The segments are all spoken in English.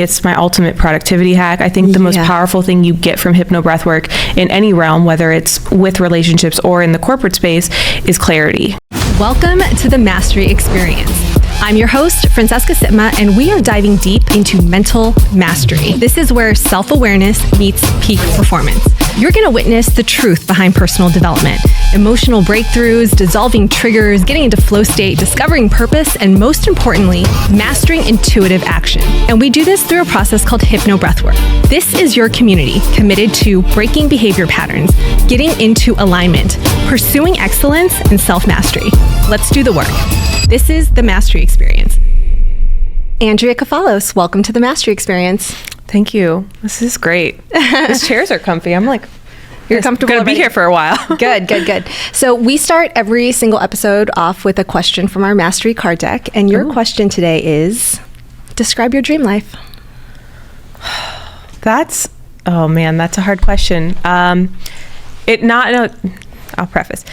It's my ultimate productivity hack. I think the most powerful thing you get from HypnoBreathwork in any realm, whether it's with relationships or in the corporate space, is clarity. Welcome to the Mastry Experience. I'm your host, Francesca, and we are diving deep into mental mastery. This is where self-awareness meets peak performance. You're going to witness the truth behind personal development, emotional breakthroughs, dissolving triggers, getting into flow state, discovering purpose, and most importantly, mastering intuitive action. And we do this through a process called HypnoBreathwork. This is your community committed to breaking behavior patterns, getting into alignment, pursuing excellence, and self-mastery. Let's do the work. This is the Mastry Experience. Andrea Kefalos, welcome to the Mastry Experience. Thank you. This is great. These chairs are comfy. I'm like, you're comfortable. Gonna be here for a while. Good. So we start every single episode off with a question from our Mastry card deck, and your question today is: describe your dream life. That's a hard question. I'll preface.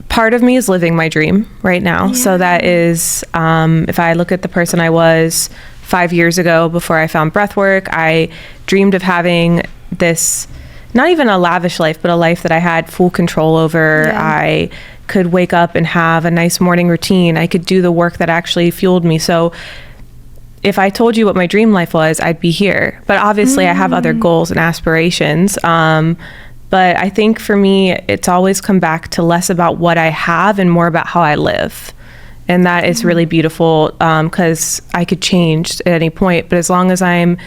Part of me is living my dream right now. Yeah. So that is, if I look at the person I was 5 years ago before I found breathwork, I dreamed of having this, not even a lavish life, but a life that I had full control over. Yeah. I could wake up and have a nice morning routine. I could do the work that actually fueled me. So if I told you what my dream life was, I'd be here. But obviously I have other goals and aspirations. But I think for me, it's always come back to less about what I have and more about how I live. And that is really beautiful, because I could change at any point. But as long as I'm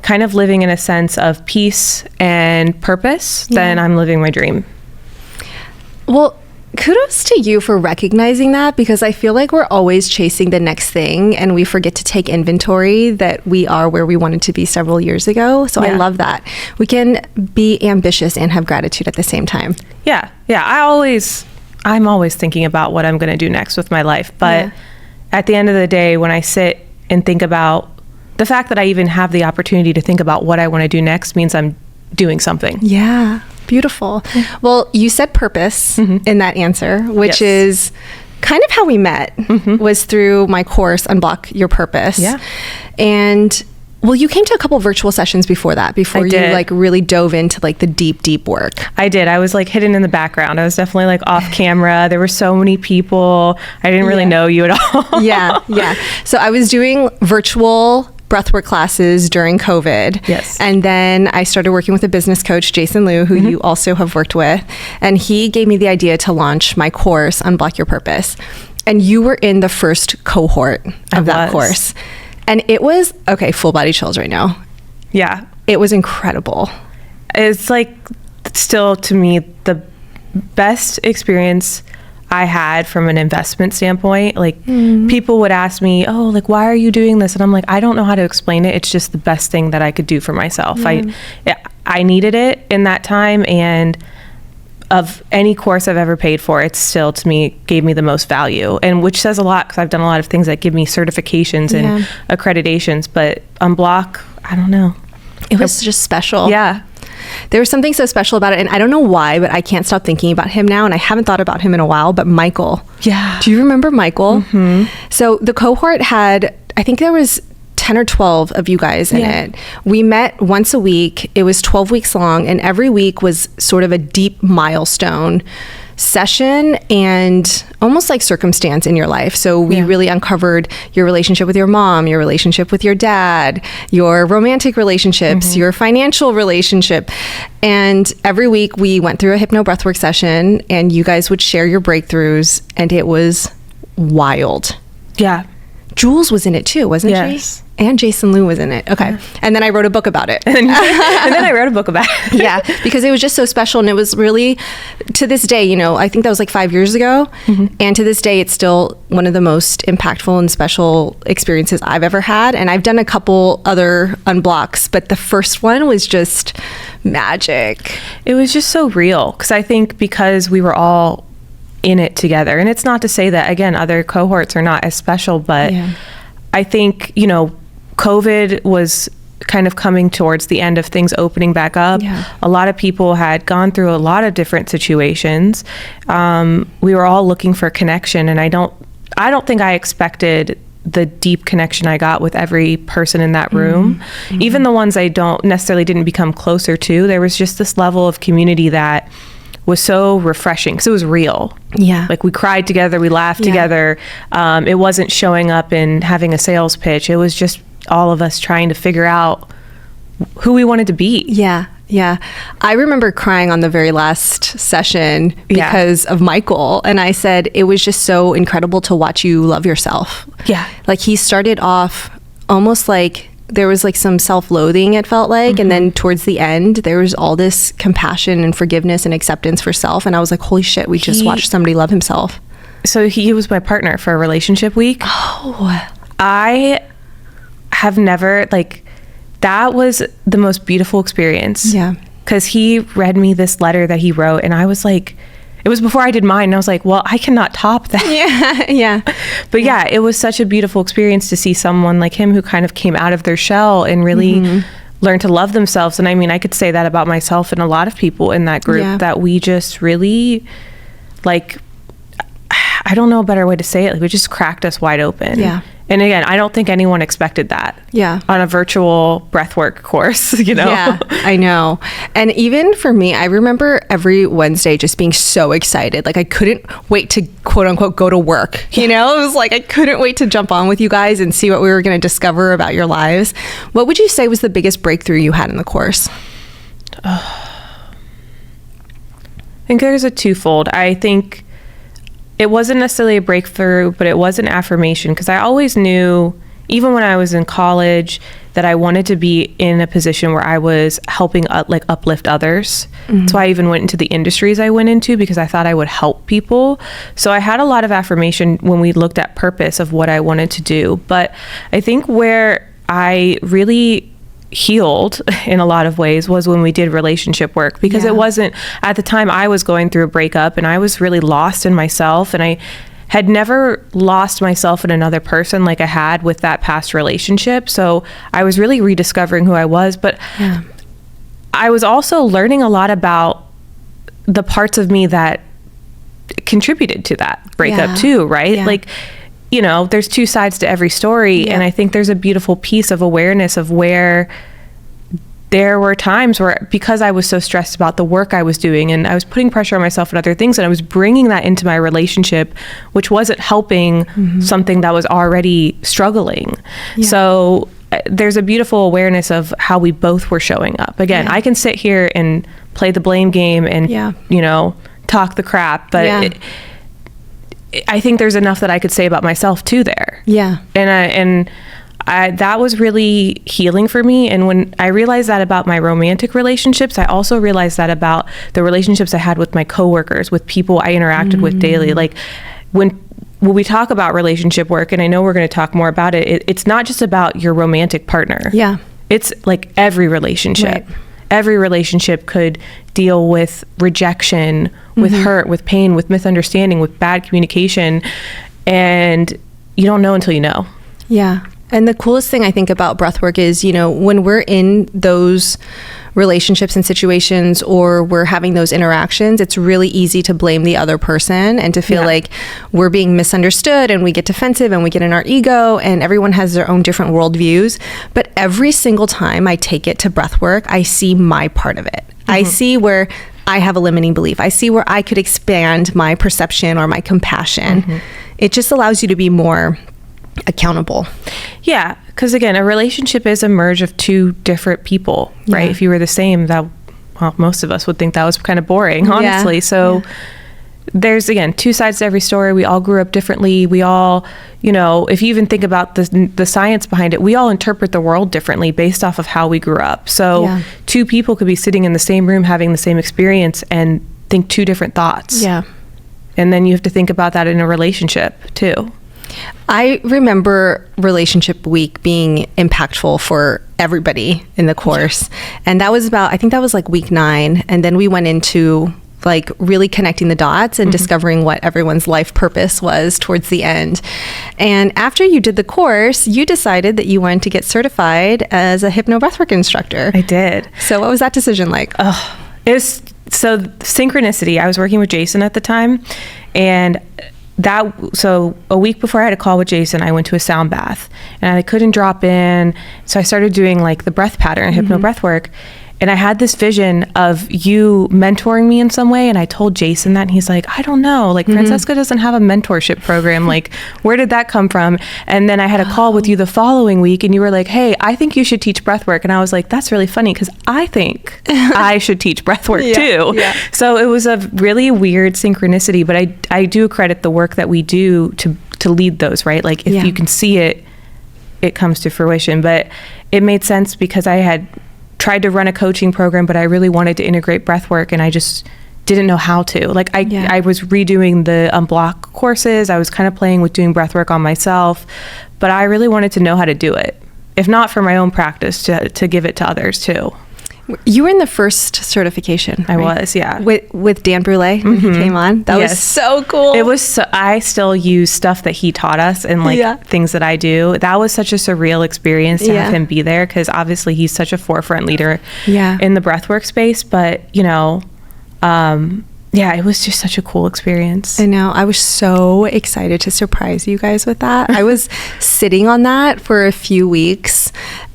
kind of living in a sense of peace and purpose, then I'm living my dream. Well, kudos to you for recognizing that, because I feel like we're always chasing the next thing and we forget to take inventory that we are where we wanted to be several years ago. So I love that. We can be ambitious and have gratitude at the same time. Yeah. I'm always thinking about what I'm going to do next with my life. But at the end of the day, when I sit and think about the fact that I even have the opportunity to think about what I want to do next means I'm doing something. Yeah. Beautiful. Well, you said purpose in that answer, which is kind of how we met, was through my course, Unblock Your Purpose. Yeah. And well, you came to a couple virtual sessions before that, before you like really dove into like the deep work. I did. I was like hidden in the background. I was definitely like off camera. There were so many people. I didn't really know you at all. Yeah. So I was doing virtual breathwork classes during COVID. Yes. And then I started working with a business coach, Jason Liu, who you also have worked with. And he gave me the idea to launch my course, Unblock Your Purpose. And you were in the first cohort of that course. And it was, full body chills right now. Yeah. It was incredible. It's like still to me the best experience I had from an investment standpoint. Like people would ask me, why are you doing this? And I'm like, I don't know how to explain it. It's just the best thing that I could do for myself. I needed it in that time, and of any course I've ever paid for, it still to me gave me the most value, and which says a lot, because I've done a lot of things that give me certifications and accreditations, but Unblock, I don't know. It was just special. Yeah. There was something so special about it, and I don't know why, but I can't stop thinking about him now, and I haven't thought about him in a while, but Michael. Yeah. Do you remember Michael? So the cohort had, I think there was 10 or 12 of you guys in it. We met once a week. It was 12 weeks long, and every week was sort of a deep milestone session and almost like circumstance in your life. So we really uncovered your relationship with your mom, your relationship with your dad, your romantic relationships, your financial relationship. And every week we went through a HypnoBreathwork session, and you guys would share your breakthroughs, and it was wild. Yeah. Jules was in it too, wasn't she? And Jason Liu was in it. Okay. And then I wrote a book about it. and then I wrote a book about it. Yeah, because it was just so special. And it was really, to this day, I think that was like 5 years ago. And to this day, it's still one of the most impactful and special experiences I've ever had. And I've done a couple other unblocks, but the first one was just magic. It was just so real. Because I think because we were all in it together. And it's not to say that, again, other cohorts are not as special, but I think, COVID was kind of coming towards the end of things opening back up. A lot of people had gone through a lot of different situations. We were all looking for connection, and I don't think I expected the deep connection I got with every person in that room. Even the ones I didn't become closer to, there was just this level of community that was so refreshing because it was real. Yeah. Like we cried together, we laughed together. It wasn't showing up and having a sales pitch. It was just all of us trying to figure out who we wanted to be. Yeah. Yeah. I remember crying on the very last session because of Michael. And I said, it was just so incredible to watch you love yourself. Yeah. Like he started off almost like there was like some self-loathing, it felt like. And then towards the end, there was all this compassion and forgiveness and acceptance for self. And I was like, holy shit, we just watched somebody love himself. So he was my partner for a relationship week. Oh. I have never, like, that was the most beautiful experience. Yeah. Because he read me this letter that he wrote, and I was like, it was before I did mine, and I was like, well, I cannot top that. Yeah, yeah. But yeah, it was such a beautiful experience to see someone like him who kind of came out of their shell and really learned to love themselves. And I mean, I could say that about myself and a lot of people in that group, that we just really, like, I don't know a better way to say it. Like, we just cracked us wide open. Yeah. And again, I don't think anyone expected that. Yeah. On a virtual breathwork course, you know? Yeah, I know. And even for me, I remember every Wednesday just being so excited. Like I couldn't wait to quote unquote go to work. You know, it was like I couldn't wait to jump on with you guys and see what we were going to discover about your lives. What would you say was the biggest breakthrough you had in the course? I think there's a twofold. I think it wasn't necessarily a breakthrough, but it was an affirmation, because I always knew, even when I was in college, that I wanted to be in a position where I was helping uplift others. That's why I even went into the industries I went into, because I thought I would help people. So I had a lot of affirmation when we looked at purpose of what I wanted to do. But I think where I really healed in a lot of ways was when we did relationship work, because it wasn't, at the time I was going through a breakup and I was really lost in myself, and I had never lost myself in another person like I had with that past relationship. So I was really rediscovering who I was, but I was also learning a lot about the parts of me that contributed to that breakup too, right? Like, you know, there's two sides to every story. And I think there's a beautiful piece of awareness of where there were times where, because I was so stressed about the work I was doing and I was putting pressure on myself and other things, and I was bringing that into my relationship, which wasn't helping something that was already struggling. So there's a beautiful awareness of how we both were showing up. Again, I can sit here and play the blame game and, you know, talk the crap, but I think there's enough that I could say about myself too there. And that was really healing for me. And when I realized that about my romantic relationships, I also realized that about the relationships I had with my coworkers, with people I interacted with daily. Like when we talk about relationship work, and I know we're going to talk more about it, it's not just about your romantic partner. It's like every relationship. Every relationship could deal with rejection, with hurt, with pain, with misunderstanding, with bad communication. And you don't know until you know. And the coolest thing I think about breathwork is, you know, when we're in those relationships and situations, or we're having those interactions, it's really easy to blame the other person and to feel like we're being misunderstood, and we get defensive and we get in our ego, and everyone has their own different worldviews. But every single time I take it to breathwork, I see my part of it. I see where I have a limiting belief. I see where I could expand my perception or my compassion. It just allows you to be more accountable. Because again, a relationship is a merge of two different people, right? If you were the same, that, well, most of us would think that was kind of boring, honestly. So there's, again, two sides to every story. We all grew up differently. We all, you know, if you even think about the science behind it, we all interpret the world differently based off of how we grew up. So two people could be sitting in the same room having the same experience and think two different thoughts. And then you have to think about that in a relationship too. I remember relationship week being impactful for everybody in the course. And that was about, I think that was like week 9. And then we went into like really connecting the dots and discovering what everyone's life purpose was towards the end. And after you did the course, you decided that you wanted to get certified as a HypnoBreathwork instructor. I did. So what was that decision like? It was so synchronicity. I was working with Jason at the time, and so a week before I had a call with Jason, I went to a sound bath and I couldn't drop in. So I started doing like the breath pattern, HypnoBreathwork. And I had this vision of you mentoring me in some way. And I told Jason that, and he's like, I don't know, like Francesca doesn't have a mentorship program. Like, where did that come from? And then I had a call with you the following week and you were like, hey, I think you should teach breathwork. And I was like, that's really funny because I think I should teach breathwork too. Yeah. So it was a really weird synchronicity, but I do credit the work that we do to lead those, right? Like if you can see it, it comes to fruition. But it made sense because I had tried to run a coaching program, but I really wanted to integrate breathwork and I just didn't know how to. Like I was redoing the Unblock courses. I was kind of playing with doing breathwork on myself, but I really wanted to know how to do it. If not for my own practice, to give it to others too. You were in the first certification. I was, yeah. With Dan Brule when he came on. That was so cool. It was so, I still use stuff that he taught us and like things that I do. That was such a surreal experience to have him be there because obviously he's such a forefront leader in the breathwork space. But, you know, it was just such a cool experience. I know. I was so excited to surprise you guys with that. I was sitting on that for a few weeks.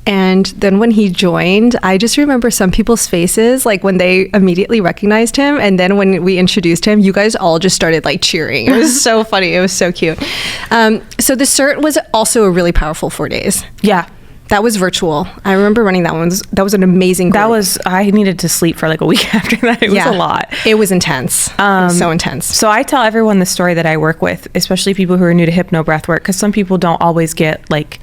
And then when he joined, I just remember some people's faces, like when they immediately recognized him. And then when we introduced him, you guys all just started like cheering. It was so funny. It was so cute. So the cert was also a really powerful 4 days. Yeah. That was virtual. I remember running that one. That was an amazing group. I needed to sleep for like a week after that. It was a lot. It was intense. It was so intense. So I tell everyone the story that I work with, especially people who are new to HypnoBreathwork, because some people don't always get like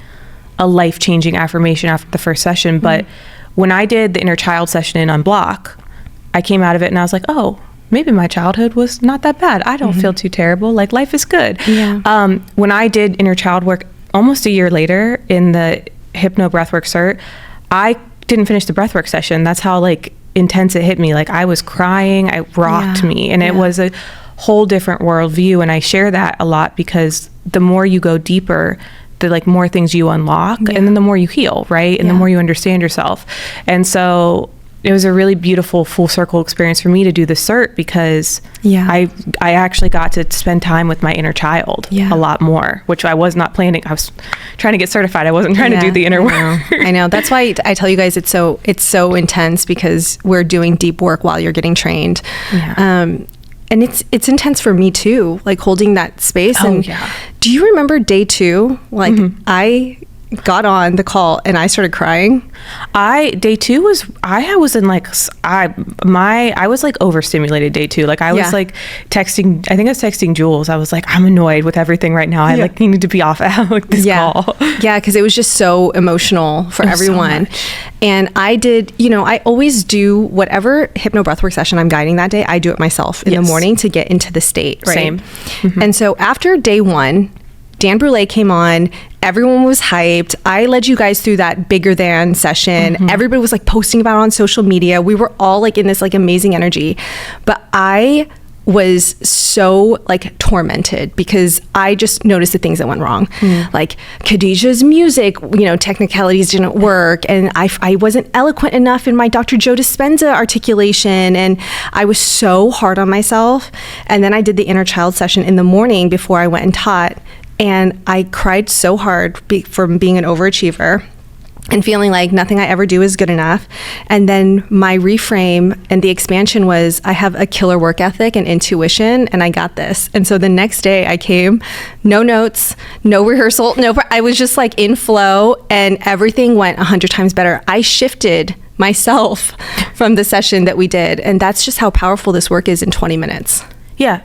a life-changing affirmation after the first session. But when I did the inner child session in Unblock, I came out of it and I was like, oh, maybe my childhood was not that bad. I don't feel too terrible. Like life is good. Yeah. When I did inner child work almost a year later in the HypnoBreathwork cert, I didn't finish the breathwork session. That's how like intense it hit me. Like I was crying, it rocked me, and it was a whole different worldview. And I share that a lot because the more you go deeper, the like more things you unlock, and then the more you heal, right? And the more you understand yourself. And so it was a really beautiful full circle experience for me to do the cert because I actually got to spend time with my inner child a lot more, which I was not planning. I was trying to get certified. I wasn't trying to do the inner work. I know. That's why I tell you guys it's so intense because we're doing deep work while you're getting trained. Yeah. And it's intense for me too, like holding that space. Do you remember day 2? Like I got on the call and I started crying. Day 2 was, I was in like, I was like overstimulated day 2. Like I was like texting, I think I was texting Jules. I was like, I'm annoyed with everything right now. I like need to be off like this call. Yeah. Cause it was just so emotional for everyone. And I did, I always do whatever HypnoBreathwork session I'm guiding that day. I do it myself in the morning to get into the state. Right? Same. And so after day 1, Dan Brule came on. Everyone was hyped. I led you guys through that bigger than session. Everybody was like posting about it on social media. We were all like in this like amazing energy. But I was so like tormented because I just noticed the things that went wrong. Like Khadijah's music, technicalities didn't work. And I wasn't eloquent enough in my Dr. Joe Dispenza articulation. And I was so hard on myself. And then I did the inner child session in the morning before I went and taught. And I cried so hard from being an overachiever and feeling like nothing I ever do is good enough. And then my reframe and the expansion was I have a killer work ethic and intuition and I got this. And so the next day I came, no notes, no rehearsal, I was just like in flow and everything went 100 times better. I shifted myself from the session that we did. And that's just how powerful this work is in 20 minutes. Yeah.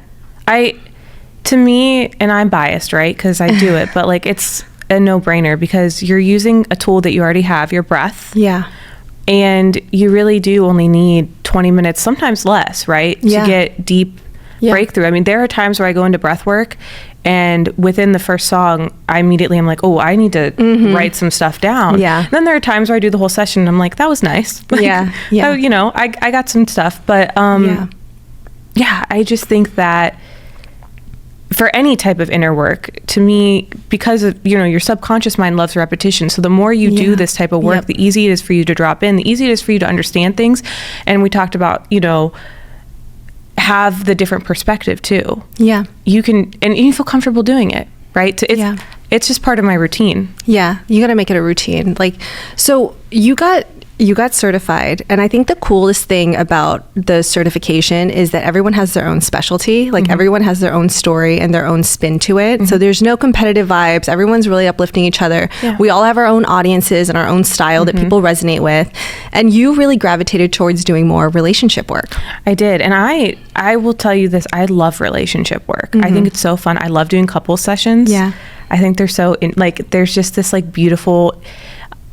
To me, and I'm biased, right? Because I do it, but like it's a no-brainer because you're using a tool that you already have, your breath. Yeah. And you really do only need 20 minutes, sometimes less, right? To get deep breakthrough. I mean, there are times where I go into breath work and within the first song, I'm like, oh, I need to write some stuff down. Yeah. And then there are times where I do the whole session and I'm like, that was nice. Like, I got some stuff. But I just think that for any type of inner work, to me, because of, your subconscious mind loves repetition. So the more you do this type of work, the easier it is for you to drop in, the easier it is for you to understand things. And we talked about, have the different perspective too. Yeah. You can, and you feel comfortable doing it, right? It's just part of my routine. Yeah. You got to make it a routine. Like, so you got certified. And I think the coolest thing about the certification is that everyone has their own specialty. Like everyone has their own story and their own spin to it. So there's no competitive vibes. Everyone's really uplifting each other. Yeah. We all have our own audiences and our own style that people resonate with. And you really gravitated towards doing more relationship work. I did. And I will tell you this, I love relationship work. I think it's so fun. I love doing couples sessions. Yeah. I think they're so, there's just this like beautiful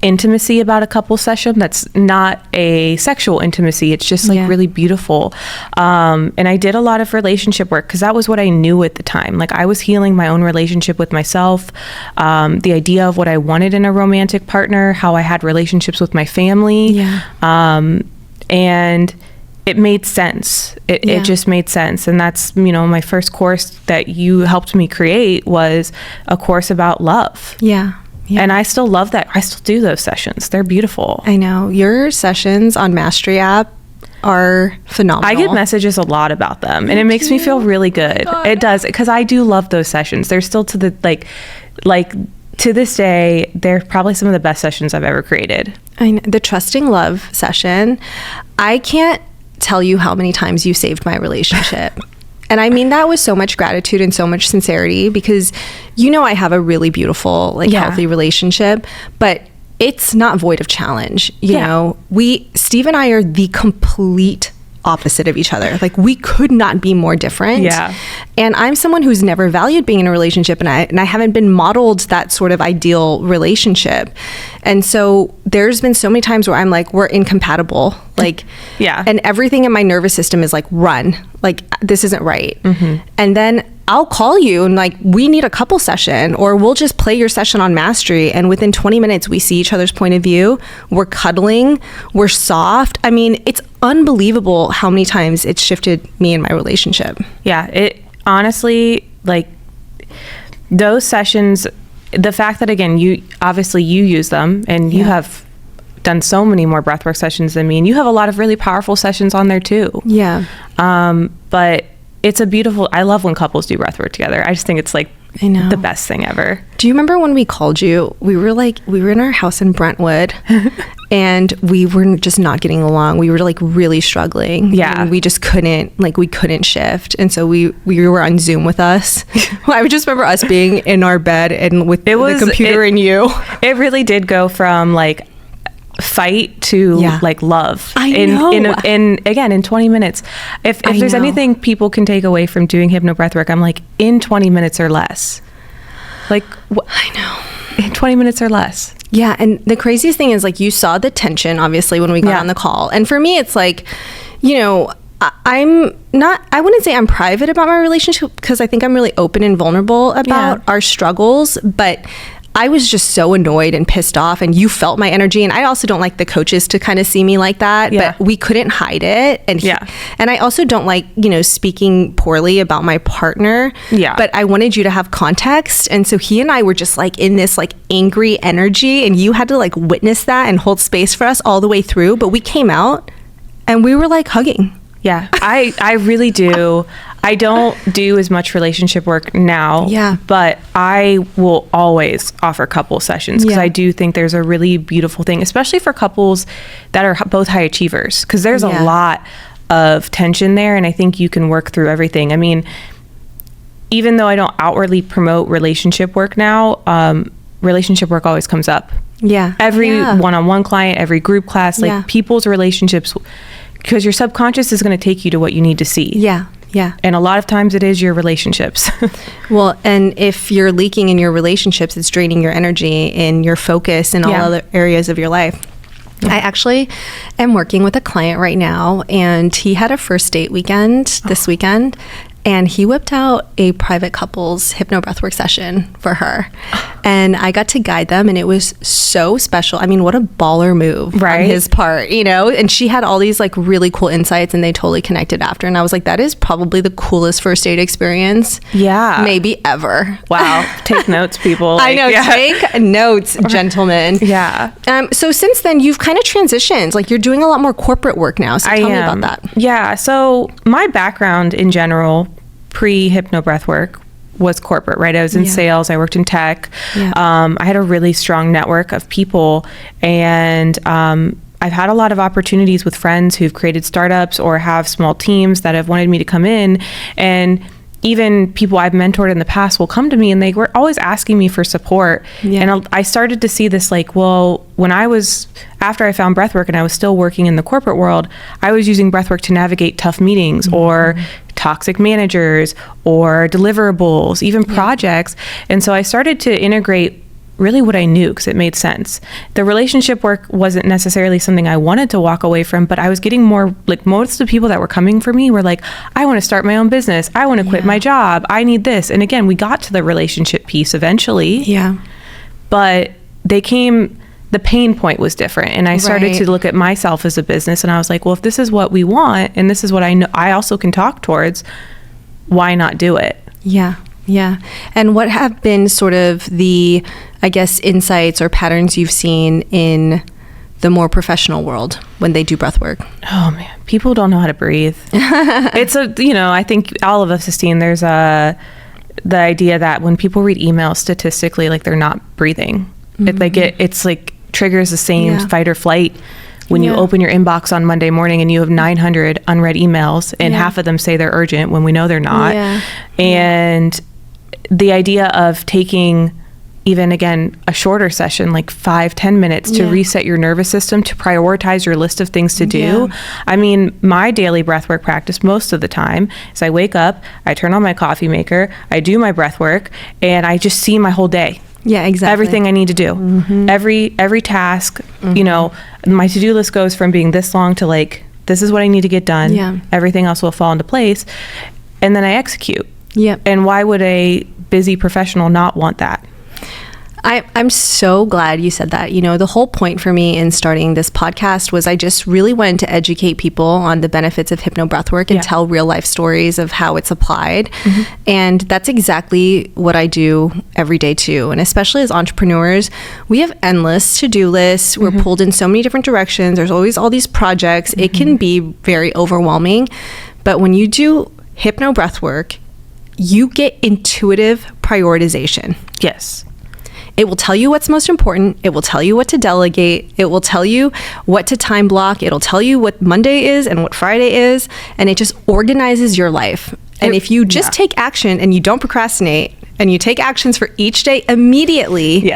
intimacy about a couple session that's not a sexual intimacy. It's just like really beautiful. And I did a lot of relationship work because that was what I knew at the time. Like I was healing my own relationship with myself, the idea of what I wanted in a romantic partner, how I had relationships with my family. And it made sense. It just made sense. And that's, my first course that you helped me create was a course about love. Yeah. And I still love that. I still do those sessions. They're beautiful. I know. Your sessions on Mastry app are phenomenal. I get messages a lot about them, and it makes me feel really good. It does, because I do love those sessions. They're still to the like to this day, they're probably some of the best sessions I've ever created. I know. The Trusting Love session, I can't tell you how many times you saved my relationship. And I mean that with so much gratitude and so much sincerity, because I have a really beautiful, healthy relationship, but it's not void of challenge. You know, Steve and I are the complete opposite of each other. Like we could not be more different. Yeah. And I'm someone who's never valued being in a relationship, and I haven't been modeled that sort of ideal relationship. And so there's been so many times where I'm like, we're incompatible. And everything in my nervous system is like, run. Like, this isn't right. And then I'll call you and we need a couple session, or we'll just play your session on Mastry. And within 20 minutes, we see each other's point of view. We're cuddling. We're soft. I mean, it's unbelievable how many times it's shifted me in my relationship. Yeah. It honestly, those sessions, the fact that, again, you use them and you have done so many more breathwork sessions than me, and you have a lot of really powerful sessions on there too. Yeah. But it's I love when couples do breathwork together. I just think it's the best thing ever. Do you remember when we called you? We were in our house in Brentwood and we were just not getting along. We were really struggling. Yeah. And we just couldn't shift. And so we were on Zoom with us. I just remember us being in our bed and with the computer and you. It really did go from fight to love. I know. In 20 minutes. If there's anything people can take away from doing HypnoBreathwork, I'm in 20 minutes or less. I know. In 20 minutes or less. Yeah. And the craziest thing is you saw the tension, obviously, when we got on the call. And for me, it's I wouldn't say I'm private about my relationship, because I think I'm really open and vulnerable about our struggles, but I was just so annoyed and pissed off, and you felt my energy. And I also don't like the coaches to kind of see me like that, but we couldn't hide it. And and I also don't like, speaking poorly about my partner, but I wanted you to have context. And so he and I were just in this angry energy, and you had to witness that and hold space for us all the way through. But we came out and we were hugging. Yeah, I really do. I don't do as much relationship work now, but I will always offer couple sessions, because I do think there's a really beautiful thing, especially for couples that are both high achievers, because there's a lot of tension there, and I think you can work through everything. I mean, even though I don't outwardly promote relationship work now, relationship work always comes up. Yeah. Every one-on-one client, every group class, people's relationships, because your subconscious is going to take you to what you need to see. Yeah. Yeah. And a lot of times it is your relationships. Well, and if you're leaking in your relationships, it's draining your energy and your focus in all other areas of your life. I actually am working with a client right now, and he had a first date weekend this weekend. and he whipped out a private couples HypnoBreathwork session for her. And I got to guide them, and it was so special. I mean, what a baller move on his part, you know? And she had all these like really cool insights, and they totally connected after. And I was like, that is probably the coolest first date experience. Yeah. Maybe ever. Wow. Take notes, people. I know. Take notes, gentlemen. Yeah. So since then, you've kind of transitioned. Like, you're doing a lot more corporate work now. So tell me about that. Yeah. So my background in general, pre-HypnoBreathwork, was corporate, right? I was in sales. I worked in tech. Yeah. I had a really strong network of people, and I've had a lot of opportunities with friends who've created startups or have small teams that have wanted me to come in. And even people I've mentored in the past will come to me, and they were always asking me for support. Yeah. And I started to see this, like, well, after I found breathwork and I was still working in the corporate world, I was using breathwork to navigate tough meetings or toxic managers or deliverables, even projects. And so I started to integrate really what I knew, because it made sense. The relationship work wasn't necessarily something I wanted to walk away from, but I was getting more, like, most of the people that were coming for me were like, I want to start my own business. I want to quit my job. I need this. And again, we got to the relationship piece eventually. Yeah. But the pain point was different. And I started to look at myself as a business, and I was like, well, if this is what we want, and this is what I know I also can talk towards, why not do it? Yeah. Yeah. And what have been sort of the, I guess, insights or patterns you've seen in the more professional world when they do breath work? Oh man, people don't know how to breathe. I think all of us have seen, there's the idea that when people read emails statistically, like, they're not breathing. It's like triggers the same fight or flight when you open your inbox on Monday morning and you have 900 unread emails, and half of them say they're urgent when we know they're not. And the idea of taking even, again, a shorter session, like 5-10 minutes, to reset your nervous system, to prioritize your list of things to do. I mean, my daily breathwork practice most of the time is I wake up, I turn on my coffee maker, I do my breathwork, and I just see my whole day. Yeah, exactly. Everything I need to do. Every task, my to-do list goes from being this long to, like, this is what I need to get done. Yeah. Everything else will fall into place. And then I execute. Yep. And why would a busy professional not want that? I'm so glad you said that. The whole point for me in starting this podcast was I just really wanted to educate people on the benefits of HypnoBreathwork and tell real life stories of how it's applied. And that's exactly what I do every day too. And especially as entrepreneurs, we have endless to-do lists. We're pulled in so many different directions. There's always all these projects. It can be very overwhelming. But when you do HypnoBreathwork, you get intuitive prioritization. Yes. It will tell you what's most important. It will tell you what to delegate. It will tell you what to time block. It'll tell you what Monday is and what Friday is. And it just organizes your life. And if you just take action and you don't procrastinate, and you take actions for each day immediately,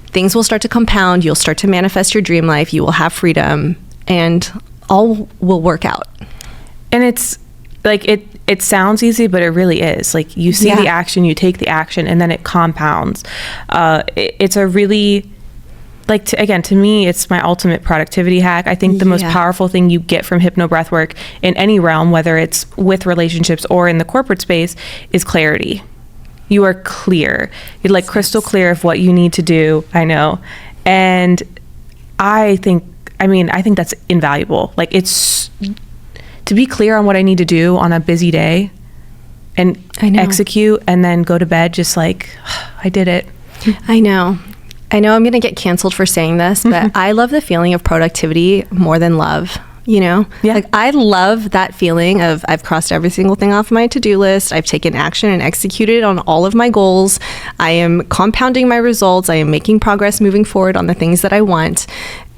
things will start to compound. You'll start to manifest your dream life. You will have freedom, and all will work out. And it's like, it sounds easy, but it really is. Like, you see the action, you take the action, and then it compounds. It's a really, like, to me, it's my ultimate productivity hack. I think the most powerful thing you get from HypnoBreathwork in any realm, whether it's with relationships or in the corporate space, is clarity. You are clear. You're like crystal clear of what you need to do. I know. And I think that's invaluable. Like, it's to be clear on what I need to do on a busy day and execute, and then go to bed just like, I did it. I know I'm going to get canceled for saying this, but I love the feeling of productivity more than love, Like, I love that feeling of I've crossed every single thing off my to-do list. I've taken action and executed on all of my goals. I am compounding my results. I am making progress moving forward on the things that I want.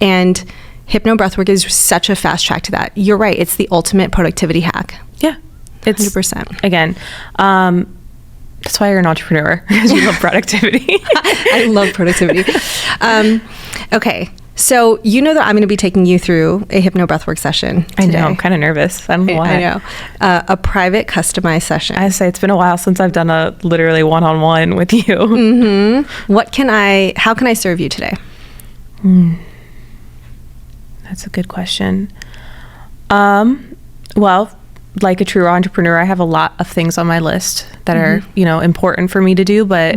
And HypnoBreathwork is such a fast track to that. You're right. It's the ultimate productivity hack. Yeah. It's 100%. Again, that's why you're an entrepreneur, because you love productivity. I love productivity. Okay. So that I'm going to be taking you through a HypnoBreathwork session today. I know. I'm kind of nervous. I don't know why. I know. A private customized session. I say it's been a while since I've done a literally one-on-one with you. How can I serve you today? That's a good question. Well, like a true entrepreneur, I have a lot of things on my list that are, important for me to do, but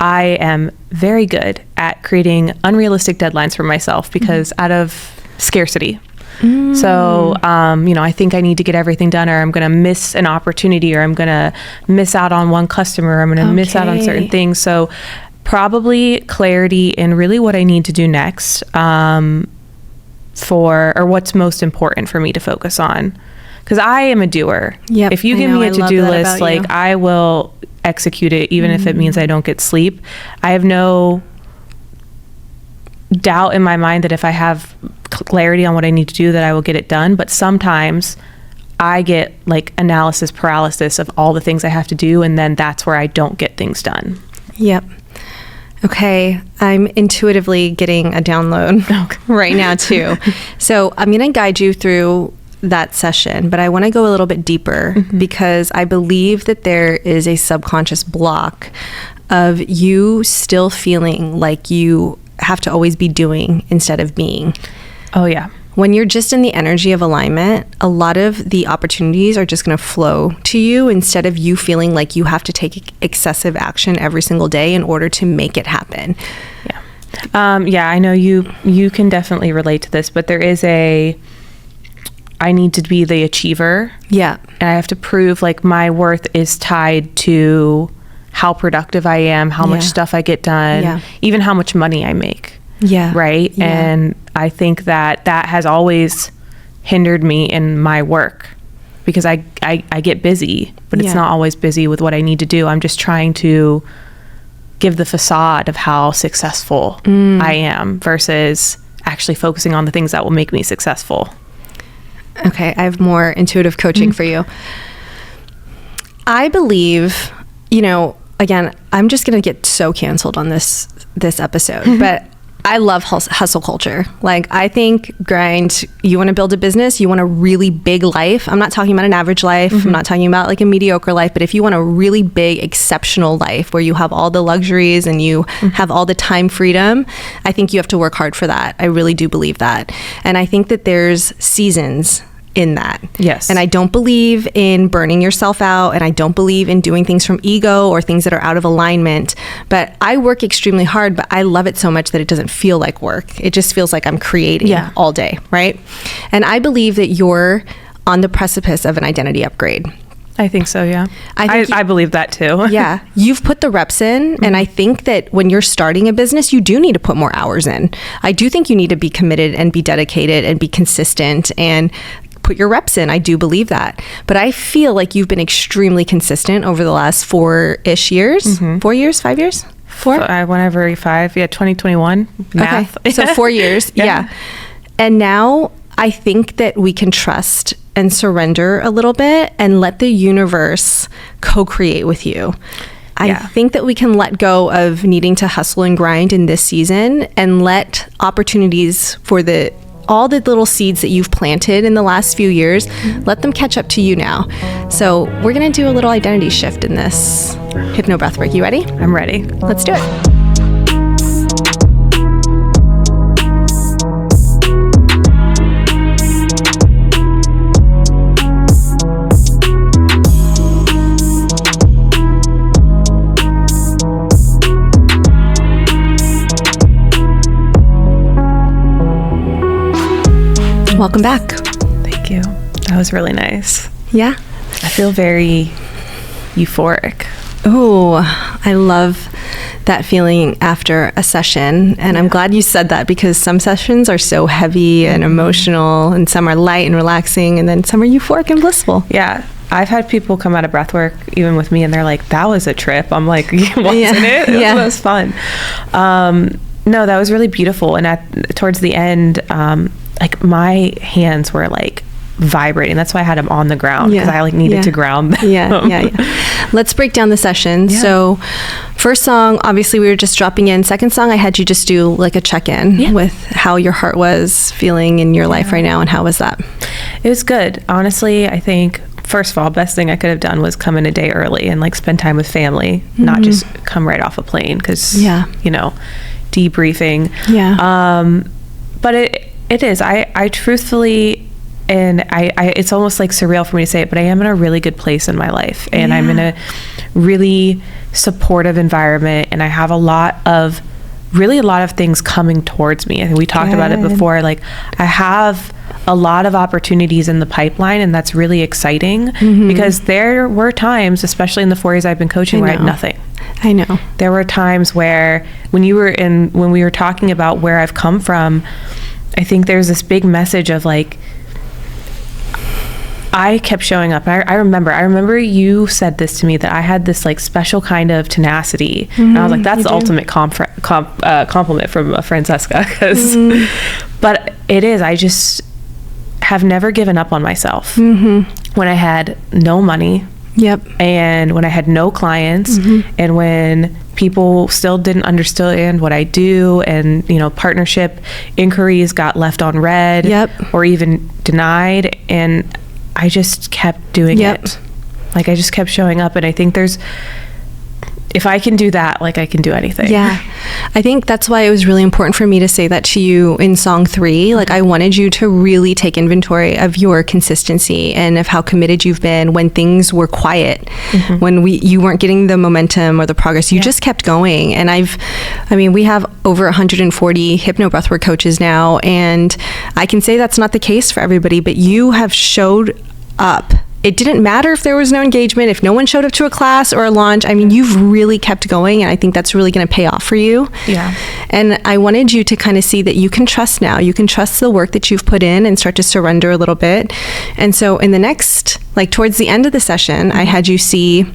I am very good at creating unrealistic deadlines for myself because out of scarcity. So, I think I need to get everything done, or I'm going to miss an opportunity, or I'm going to miss out on one customer, or I'm going to miss out on certain things. So probably clarity in really what I need to do next, or what's most important for me to focus on. Because I am a doer. Yep, if you give me a to-do list, like I will execute it, even if it means I don't get sleep. I have no doubt in my mind that if I have clarity on what I need to do, that I will get it done. But sometimes I get like analysis paralysis of all the things I have to do, and then that's where I don't get things done. Yep. Okay, I'm intuitively getting a download right now too. So I'm going to guide you through that session, but I want to go a little bit deeper because I believe that there is a subconscious block of you still feeling like you have to always be doing instead of being. Oh yeah. When you're just in the energy of alignment, a lot of the opportunities are just going to flow to you instead of you feeling like you have to take excessive action every single day in order to make it happen. Yeah. I know you can definitely relate to this, but there is I need to be the achiever. Yeah. And I have to prove like my worth is tied to how productive I am, how much stuff I get done, even how much money I make. Yeah. Right. Yeah. And I think that has always hindered me in my work because I get busy, but it's not always busy with what I need to do. I'm just trying to give the facade of how successful I am versus actually focusing on the things that will make me successful. Okay, I have more intuitive coaching for you. I believe, again, I'm just going to get so canceled on this episode, but I love hustle culture. Like, I think grind, you want to build a business, you want a really big life. I'm not talking about an average life. I'm not talking about like a mediocre life, but if you want a really big, exceptional life where you have all the luxuries and you have all the time freedom, I think you have to work hard for that. I really do believe that. And I think that there's seasons in that. Yes. And I don't believe in burning yourself out, and I don't believe in doing things from ego or things that are out of alignment. But I work extremely hard, but I love it so much that it doesn't feel like work. It just feels like I'm creating all day, right? And I believe that you're on the precipice of an identity upgrade. I think so, yeah. I believe that too. Yeah. You've put the reps in, and I think that when you're starting a business, you do need to put more hours in. I do think you need to be committed and be dedicated and be consistent and put your reps in. I do believe that. But I feel like you've been extremely consistent over the last 4-ish years. 4 years, 5 years? 4? I went every 5. Yeah, 2021. Math. Okay. So 4 years. Yeah. And now I think that we can trust and surrender a little bit and let the universe co-create with you. I think that we can let go of needing to hustle and grind in this season and let opportunities for all the little seeds that you've planted in the last few years, let them catch up to you now. So we're going to do a little identity shift in this HypnoBreathwork. You ready? I'm ready. Let's do it. Welcome back. Thank you. That was really nice. Yeah. I feel very euphoric. Oh, I love that feeling after a session. And I'm glad you said that because some sessions are so heavy and emotional, and some are light and relaxing, and then some are euphoric and blissful. Yeah. I've had people come out of breathwork, even with me, and they're like, that was a trip. I'm like, wasn't it? It was fun. No, that was really beautiful. And towards the end, like my hands were like vibrating. That's why I had them on the ground, because I like needed to ground them. Yeah. Let's break down the session. So first song, obviously we were just dropping in. Second song, I had you just do like a check-in with how your heart was feeling in your life right now. And how was that? It was good. Honestly, I think first of all, best thing I could have done was come in a day early and like spend time with family, not just come right off a plane, because debriefing. But it is. I truthfully and I it's almost like surreal for me to say it, but I am in a really good place in my life, and I'm in a really supportive environment, and I have a lot of things coming towards me. I think we talked about it before. Like, I have a lot of opportunities in the pipeline, and that's really exciting because there were times, especially in the 4 years I've been coaching, where I had nothing. I know. There were times where when we were talking about where I've come from, I think there's this big message of like, I kept showing up. I remember you said this to me, that I had this like special kind of tenacity. And I was like, that's the ultimate compliment from Francesca. But it is, I just have never given up on myself. When I had no money. And when I had no clients, and when people still didn't understand what I do, and partnership inquiries got left on red or even denied, and I just kept doing it. Like, I just kept showing up, and I think if I can do that, like, I can do anything. Yeah. I think that's why it was really important for me to say that to you in song 3. Like, I wanted you to really take inventory of your consistency and of how committed you've been when things were quiet, when you weren't getting the momentum or the progress. You just kept going. And we have over 140 HypnoBreathwork coaches now, and I can say that's not the case for everybody, but you have showed up. It didn't matter if there was no engagement, if no one showed up to a class or a launch. I mean, you've really kept going, and I think that's really going to pay off for you. Yeah. And I wanted you to kind of see that you can trust now. You can trust the work that you've put in and start to surrender a little bit. And so in the next, like towards the end of the session, I had you see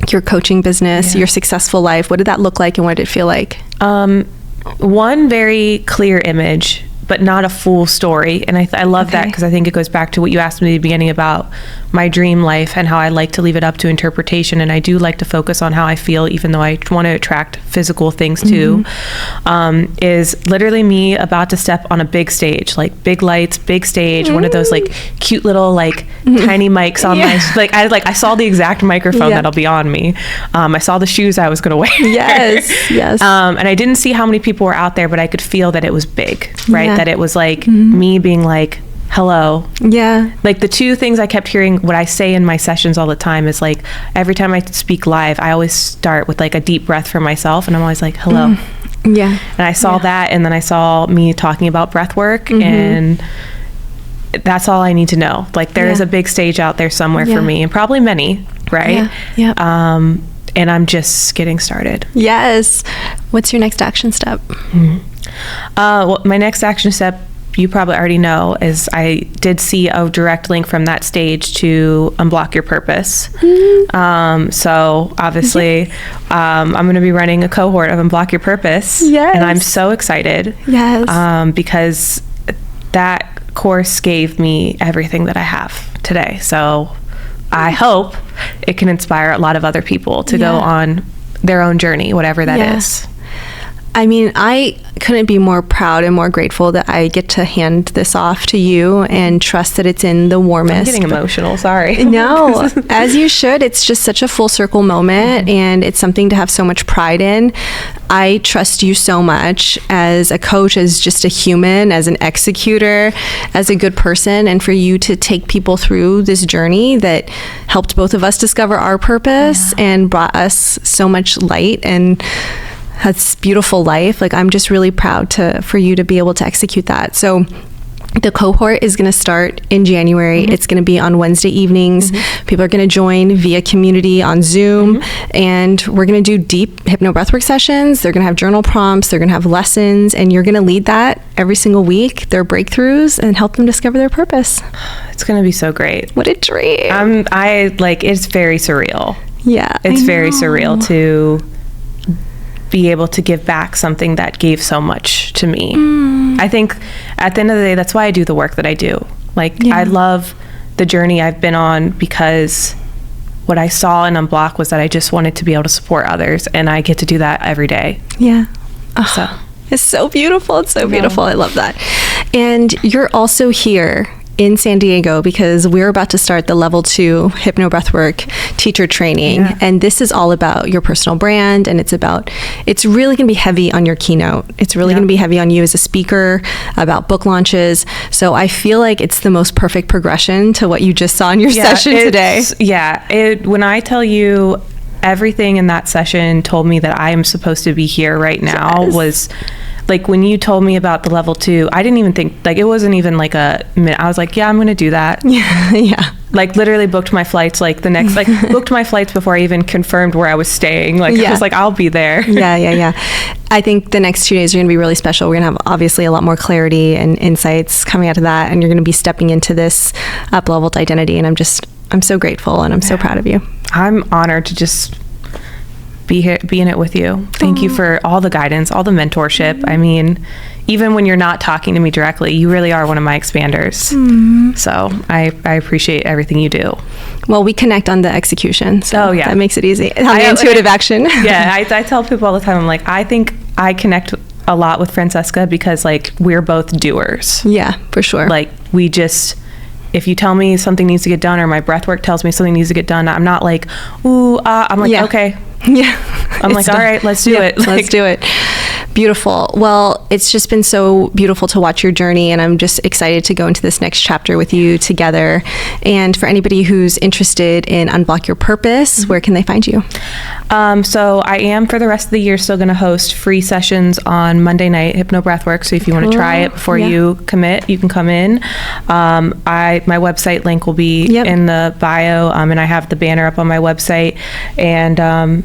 your coaching business, your successful life. What did that look like, and what did it feel like? One very clear image, but not a full story. And I love that, because I think it goes back to what you asked me at the beginning about my dream life and how I like to leave it up to interpretation. And I do like to focus on how I feel, even though I want to attract physical things too. Is literally me about to step on a big stage, like big lights, big stage, one of those like cute little like tiny mics on my, I saw the exact microphone that'll be on me. I saw the shoes I was going to wear. Yes. And I didn't see how many people were out there, but I could feel that it was big, right? That it was like me being like, hello. Yeah. Like, the two things I kept hearing, what I say in my sessions all the time is like, every time I speak live, I always start with like a deep breath for myself, and I'm always like, hello. Yeah. And I saw that, and then I saw me talking about breath work, and that's all I need to know. Like, there is a big stage out there somewhere for me, and probably many, right? Yeah. And I'm just getting started. Yes. What's your next action step? Well, my next action step, you probably already know, is I did see a direct link from that stage to Unblock Your Purpose. So obviously, I'm going to be running a cohort of Unblock Your Purpose. Yes. And I'm so excited. Yes. Because that course gave me everything that I have today. So I hope it can inspire a lot of other people to go on their own journey, whatever that is. I mean, I couldn't be more proud and more grateful that I get to hand this off to you and trust that it's in the warmest. I'm getting emotional, sorry. No, as you should. It's just such a full circle moment, and it's something to have so much pride in. I trust you so much as a coach, as just a human, as an executor, as a good person, and for you to take people through this journey that helped both of us discover our purpose and brought us so much light and that's beautiful life. Like, I'm just really proud for you to be able to execute that. So the cohort is going to start in January. It's going to be on Wednesday evenings. People are going to join via community on Zoom, and we're going to do deep HypnoBreathwork sessions. They're going to have journal prompts. They're going to have lessons, and you're going to lead that every single week, their breakthroughs, and help them discover their purpose. It's going to be so great. What a dream. It's very surreal. Yeah. It's very surreal to be able to give back something that gave so much to me. I think at the end of the day, that's why I do the work that I do. I love the journey I've been on, because what I saw in Unblock was that I just wanted to be able to support others, and I get to do that every day. Yeah. It's so beautiful. It's so beautiful. I love that. And you're also here in San Diego because we're about to start the level 2 HypnoBreathwork teacher training. Yeah. And this is all about your personal brand. And it's really going to be heavy on your keynote. It's really going to be heavy on you as a speaker, about book launches. So I feel like it's the most perfect progression to what you just saw in your session today. When I tell you everything in that session told me that I am supposed to be here right now was like when you told me about the level 2, I didn't even think, like, it wasn't even like a minute. I was like, yeah, I'm going to do that. Yeah. Like literally booked my flights, like the next, like booked my flights before I even confirmed where I was staying. Like I was like, I'll be there. Yeah. I think the next 2 days are going to be really special. We're going to have obviously a lot more clarity and insights coming out of that. And you're going to be stepping into this up-leveled identity. And I'm so grateful and I'm so proud of you. I'm honored to just be in it with you. Thank you for all the guidance, all the mentorship. I mean, even when you're not talking to me directly, you really are one of my expanders. So I appreciate everything you do. Well, we connect on the execution. So that makes it easy. On the intuitive action. I tell people all the time, I'm like, I think I connect a lot with Francesca because like we're both doers. Yeah, for sure. Like we just, if you tell me something needs to get done or my breath work tells me something needs to get done, I'm not like, I'm like, okay. Yeah. I'm like, all right, let's do it. Let's do it. Beautiful. Well, it's just been so beautiful to watch your journey, and I'm just excited to go into this next chapter with you together. And for anybody who's interested in Unblock Your Purpose, where can they find you? So I am for the rest of the year still going to host free sessions on Monday night, HypnoBreathwork. So if you want to try it before you commit, you can come in. My website link will be in the bio, and I have the banner up on my website. And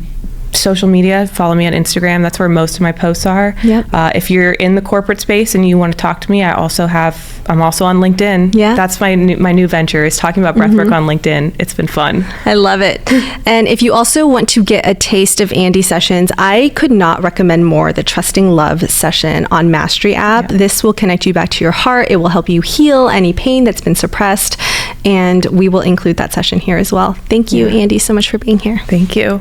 social media, follow me on Instagram. That's where most of my posts are. If you're in the corporate space and you want to talk to me, I'm also on LinkedIn. That's my new venture, is talking about breathwork on LinkedIn. It's been fun. I love it. And if you also want to get a taste of Andy's sessions, I could not recommend more the Trusting Love session on Mastry app. This will connect you back to your heart. It will help you heal any pain that's been suppressed. And we will include that session here as well. Thank you, Andy, so much for being here. Thank you.